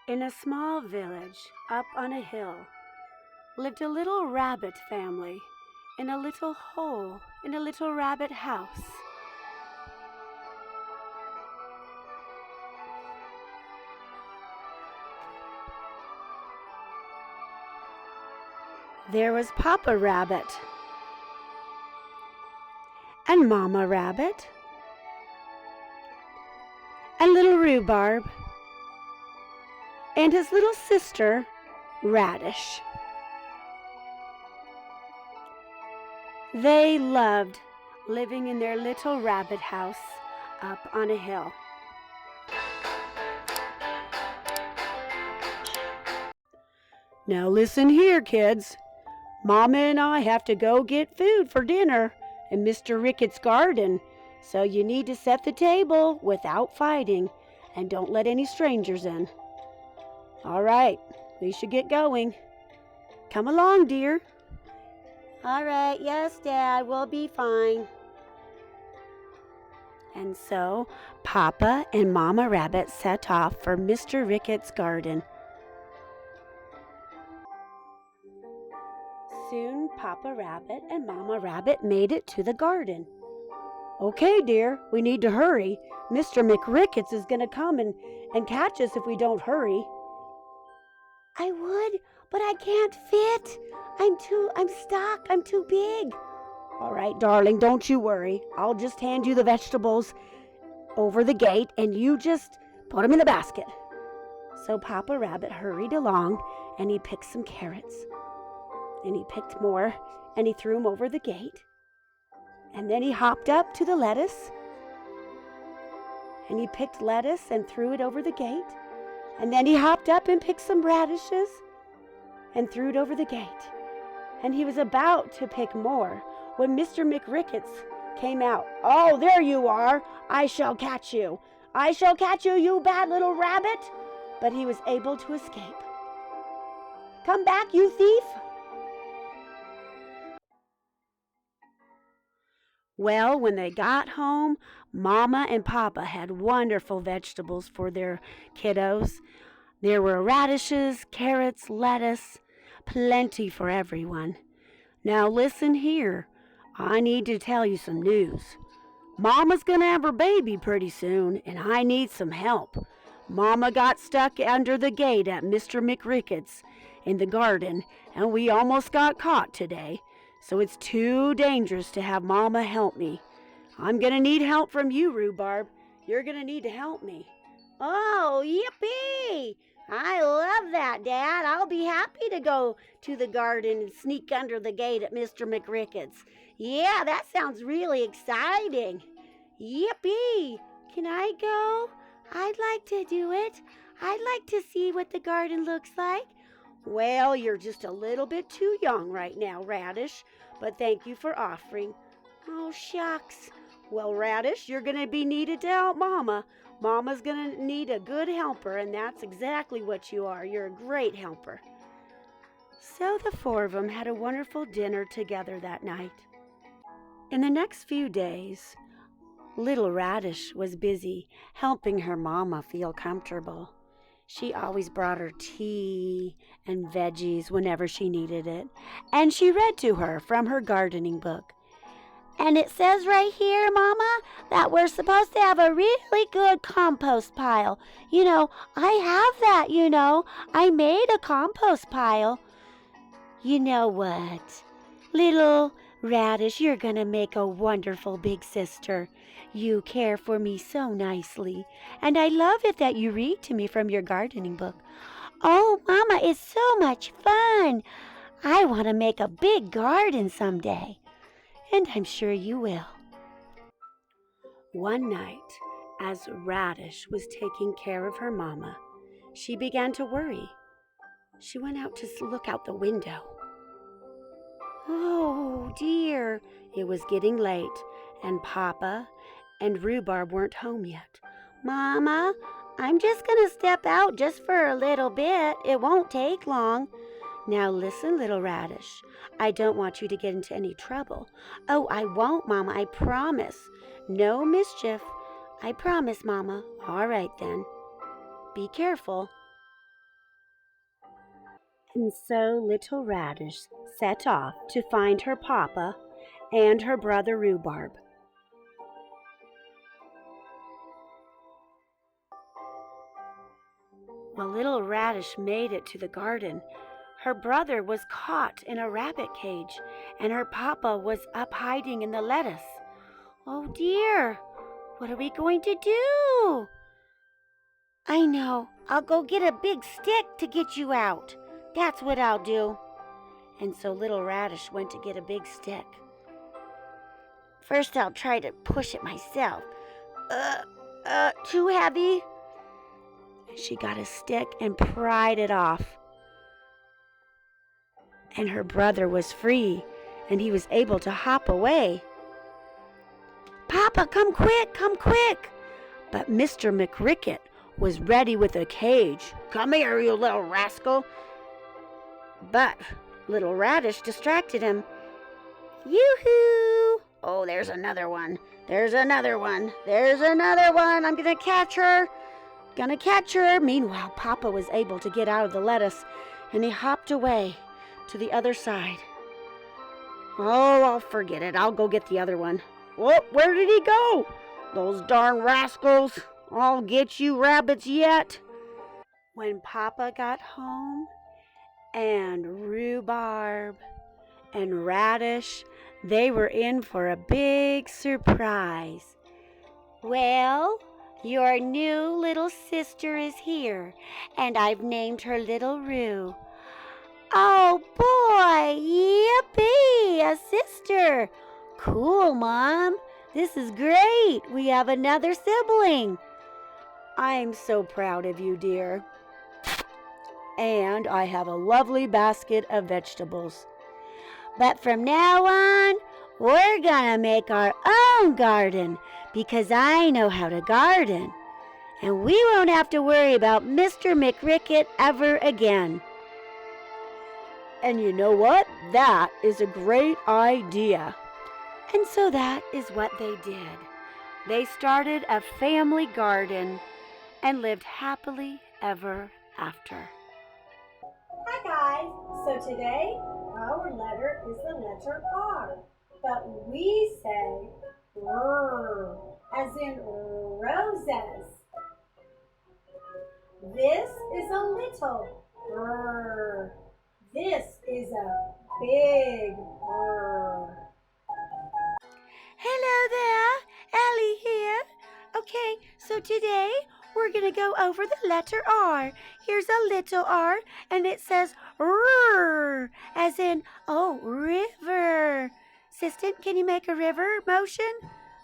In a small village up on a hill lived a little rabbit family in a little hole in a little rabbit house. There was Papa Rabbit and Mama Rabbit and little Rhubarb and his little sister, Radish. They loved living in their little rabbit house up on a hill. Now listen here, kids. Mama and I have to go get food for dinner in Mr. Ricketts' garden, so you need to set the table without fighting and don't let any strangers in. All right, we should get going. Come along, dear. All right, yes, Dad, we'll be fine. And so Papa and Mama Rabbit set off for Mr. Ricketts' garden. Soon Papa Rabbit and Mama Rabbit made it to the garden. Okay, dear, we need to hurry. Mr. McRicketts is going to come and catch us if we don't hurry. I would, but I can't fit. I'm stuck. I'm too big. All right, darling, don't you worry. I'll just hand you the vegetables over the gate and you just put them in the basket. So Papa Rabbit hurried along and he picked some carrots. And he picked more and he threw them over the gate. And then he hopped up to the lettuce. And he picked lettuce and threw it over the gate. And then he hopped up and picked some radishes and threw it over the gate. And he was about to pick more when Mr. McRicketts came out. Oh, there you are. I shall catch you. I shall catch you, you bad little rabbit. But he was able to escape. Come back, you thief. Well, when they got home, Mama and Papa had wonderful vegetables for their kiddos. There were radishes, carrots, lettuce, plenty for everyone. Now listen here. I need to tell you some news. Mama's going to have her baby pretty soon, and I need some help. Mama got stuck under the gate at Mr. McRicketts in the garden, and we almost got caught today. So it's too dangerous to have Mama help me. I'm going to need help from you, Rhubarb. You're going to need to help me. Oh, yippee! I love that, Dad. I'll be happy to go to the garden and sneak under the gate at Mr. McRicketts. Yeah, that sounds really exciting. Yippee! Can I go? I'd like to do it. I'd like to see what the garden looks like. Well, you're just a little bit too young right now, Radish, but thank you for offering. Oh, shucks. Well, Radish, you're going to be needed to help Mama. Mama's going to need a good helper, and that's exactly what you are. You're a great helper. So the four of them had a wonderful dinner together that night. In the next few days, little Radish was busy helping her Mama feel comfortable. She always brought her tea and veggies whenever she needed it, and she read to her from her gardening book. And it says right here, Mama, that we're supposed to have a really good compost pile. You know, I have that, you know. I made a compost pile. You know what? Little Radish, you're going to make a wonderful big sister. You care for me so nicely, and I love it that you read to me from your gardening book. Oh, Mama, it's so much fun. I want to make a big garden someday, and I'm sure you will. One night, as Radish was taking care of her Mama, she began to worry. She went out to look out the window. Oh, dear, it was getting late, and Papa and Rhubarb weren't home yet. Mama, I'm just going to step out just for a little bit. It won't take long. Now listen, little Radish. I don't want you to get into any trouble. Oh, I won't, Mama, I promise. No mischief. I promise, Mama. All right, then. Be careful. And so little Radish set off to find her papa and her brother Rhubarb. When little Radish made it to the garden, her brother was caught in a rabbit cage, and her papa was up hiding in the lettuce. Oh dear, what are we going to do? I know, I'll go get a big stick to get you out. That's what I'll do. And so little Radish went to get a big stick. First I'll try to push it myself. Too heavy. She got a stick and pried it off. And her brother was free, and he was able to hop away. Papa, come quick, come quick. But Mr. McRicket was ready with a cage. Come here, you little rascal. But little Radish distracted him. Yoo-hoo! Oh, there's another one. There's another one. There's another one. I'm going to catch her. Gonna catch her. Meanwhile, Papa was able to get out of the lettuce, and he hopped away to the other side. Oh, I'll forget it. I'll go get the other one. Whoa, where did he go? Those darn rascals. I'll get you rabbits yet. When Papa got home, and Rhubarb and Radish, they were in for a big surprise. Well, your new little sister is here, and I've named her Little Rue. Oh boy, yippee, a sister. Cool, Mom. This is great. We have another sibling. I'm so proud of you, dear. And I have a lovely basket of vegetables. But from now on, we're gonna make our own garden because I know how to garden. And we won't have to worry about Mr. McRicket ever again. And you know what? That is a great idea. And so that is what they did. They started a family garden and lived happily ever after. Hi guys! So today our letter is the letter R, but we say R, as in roses. This is a little R. This is a big R. Hello there, Ellie here. Okay, so today we're going to go over the letter R. Here's a little R, and it says R, as in, oh, river. Assistant, can you make a river motion?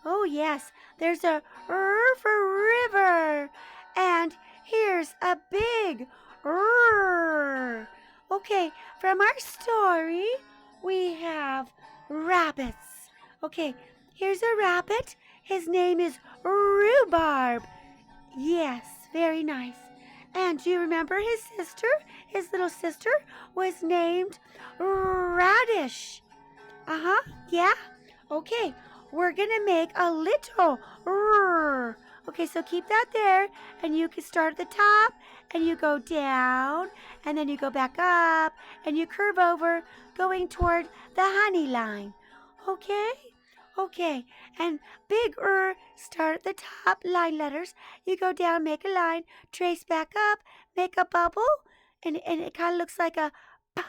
Oh, yes, there's a R for river. And here's a big R. Okay, from our story, we have rabbits. Okay, here's a rabbit. His name is Rhubarb. Yes, very nice. And do you remember his sister? His little sister was named Radish. Yeah. Okay, we're going to make a little R. Okay, so keep that there, and you can start at the top, and you go down, and then you go back up, and you curve over, going toward the honey line. Okay? Okay, and big start at the top, line letters. You go down, make a line, trace back up, make a bubble, and it kind of looks like a p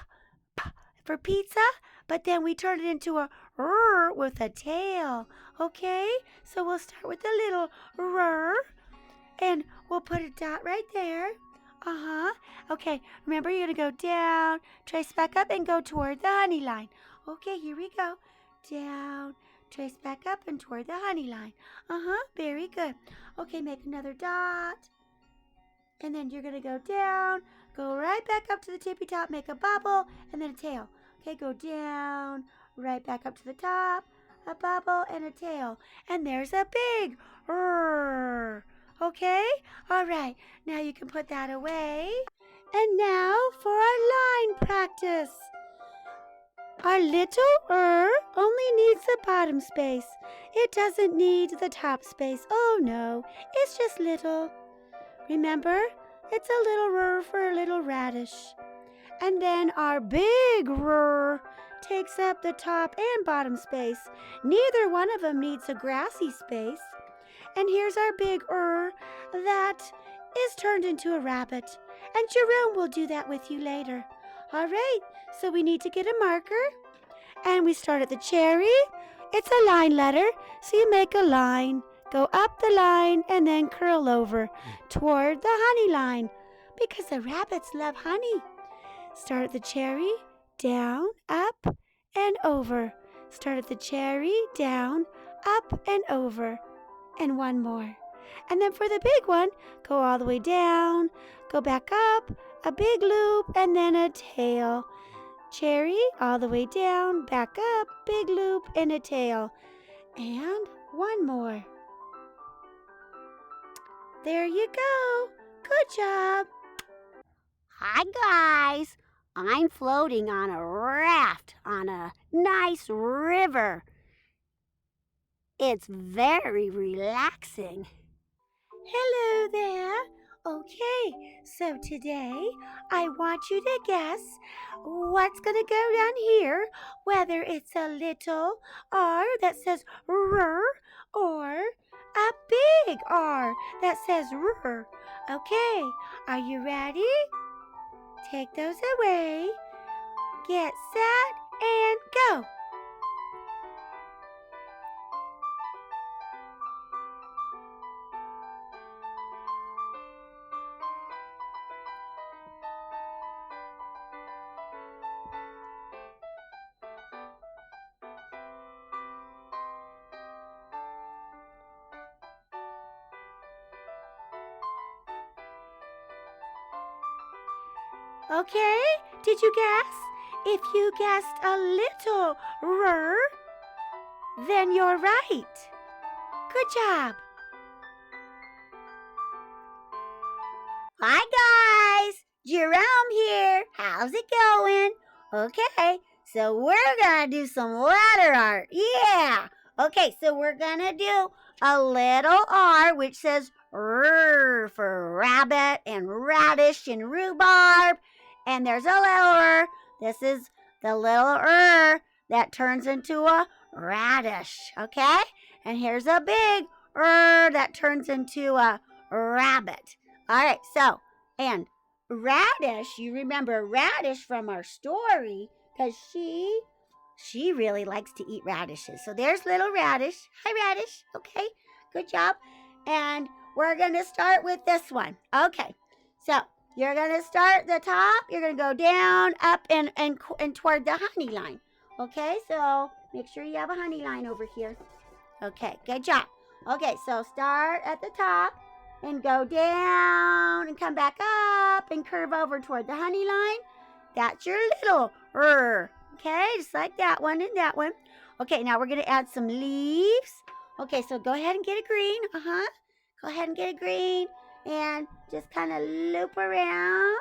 for pizza, but then we turn it into a R with a tail. Okay, so we'll start with the little R, and we'll put a dot right there. Okay, remember you're going to go down, trace back up, and go toward the honey line. Okay, here we go. Down, trace back up, and toward the honey line. Very good. Okay, make another dot. And then you're going to go down, go right back up to the tippy top, make a bubble, and then a tail. Okay, go down, right back up to the top, a bubble, and a tail. And there's a big R. Okay? All right, now you can put that away. And now for our line practice. Our little R only needs the bottom space. It doesn't need the top space. Oh no, it's just little. Remember, it's a little R for a little radish. And then our big R takes up the top and bottom space. Neither one of them needs a grassy space. And here's our big that is turned into a rabbit. And Jerome will do that with you later. All right, so we need to get a marker. And we start at the cherry. It's a line letter, so you make a line, go up the line, and then curl over toward the honey line, because the rabbits love honey. Start at the cherry, down, up, and over. Start at the cherry, down, up, and over. And one more. And then for the big one, go all the way down, go back up, a big loop, and then a tail. Cherry, all the way down, back up, big loop, and a tail. And one more. There you go. Good job. Hi, guys. I'm floating on a raft on a nice river. It's very relaxing. Hello there. Okay, so today I want you to guess what's going to go down here, whether it's a little R that says R or a big R that says R. Okay, are you ready? Take those away. Get set and go. Okay, did you guess? If you guessed a little R, then you're right. Good job. Hi guys, Jerome here. How's it going? Okay, so we're gonna do some letter art. Yeah. Okay, so we're gonna do a little R, which says R for rabbit and radish and rhubarb. And there's a little R. This is the little R that turns into a radish, okay? And here's a big R that turns into a rabbit. All right, so, and Radish, you remember Radish from our story, because she really likes to eat radishes. So there's little Radish. Hi, Radish. Okay, good job. And we're going to start with this one. Okay, so you're going to start at the top. You're going to go down, up, and toward the honey line. Okay, so make sure you have a honey line over here. Okay, good job. Okay, so start at the top and go down and come back up and curve over toward the honey line. That's your little R. Okay, just like that one and that one. Okay, now we're going to add some leaves. Okay, so go ahead and get a green. Go ahead and get a green and just kind of loop around.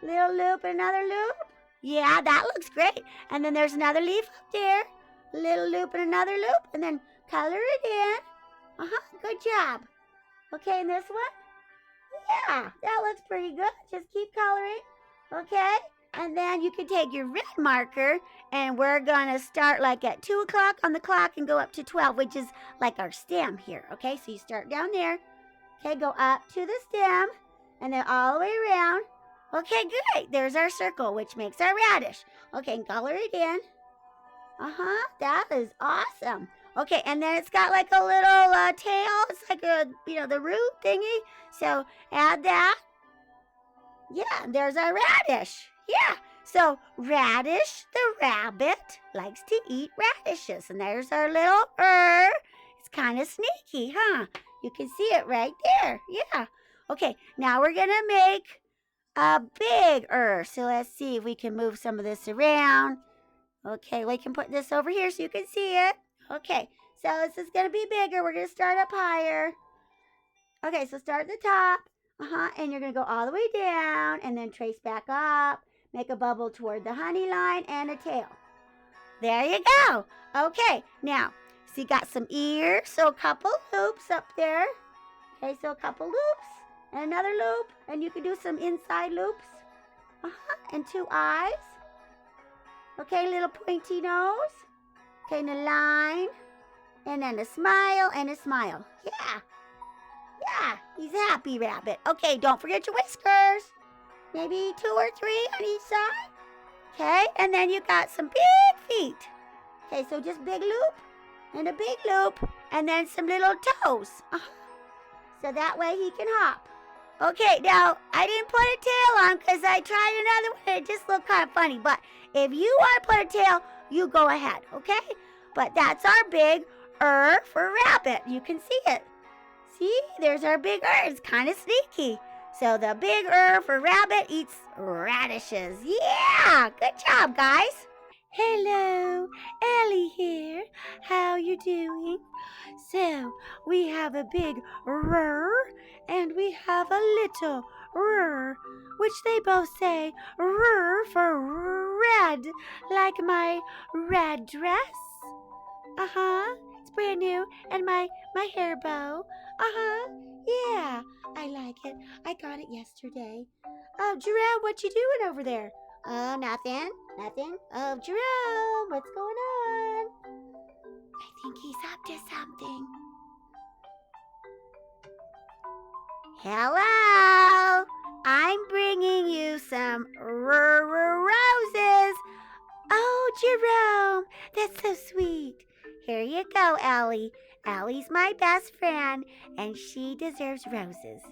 Little loop, another loop. Yeah, that looks great. And then there's another leaf up there. A little loop and another loop. And then color it in. Good job. Okay, and this one? Yeah, that looks pretty good. Just keep coloring. Okay, and then you can take your red marker, and we're going to start like at 2 o'clock on the clock and go up to 12, which is like our stem here. Okay, so you start down there. Okay, go up to the stem, and then all the way around. Okay, great. There's our circle, which makes our radish. Okay, and color it in. That is awesome. Okay, and then it's got like a little tail. It's like a, the root thingy. So add that. Yeah, there's our radish. Yeah, so Radish the rabbit likes to eat radishes. And there's our little R. It's kind of sneaky, huh? You can see it right there. Yeah. Okay, now we're going to make a big R. So let's see if we can move some of this around. Okay, we can put this over here so you can see it. Okay, so this is going to be bigger. We're going to start up higher. Okay, so start at the top. And you're going to go all the way down and then trace back up. Make a bubble toward the honey line and a tail. There you go. Okay, now, so you got some ears. So a couple loops up there. Okay, so a couple loops and another loop. And you can do some inside loops. And 2 eyes. Okay, little pointy nose. Okay, and a line. And then a smile and a smile. Yeah. Yeah, he's a happy rabbit. Okay, don't forget your whiskers. Maybe 2 or 3 on each side. Okay, and then you got some big feet. Okay, so just big loop and a big loop and then some little toes. So that way he can hop. Okay, now I didn't put a tail on because I tried another one and it just looked kind of funny. But if you want to put a tail, you go ahead, okay? But that's our big for rabbit. You can see it. See, there's our big It's kind of sneaky. So the big for rabbit eats radishes. Yeah, good job, guys. Hello, Ellie here. How you doing? So, we have a big and we have a little which they both say for red, like my red dress. It's brand new, and my hair bow. Yeah, I like it. I got it yesterday. Oh, Jerome, what you doing over there? Oh, nothing. Oh, Jerome, what's going on? I think he's up to something. Hello, I'm bringing you some roses. Oh, Jerome, that's so sweet. Here you go, Ellie. Ellie's my best friend, and she deserves roses.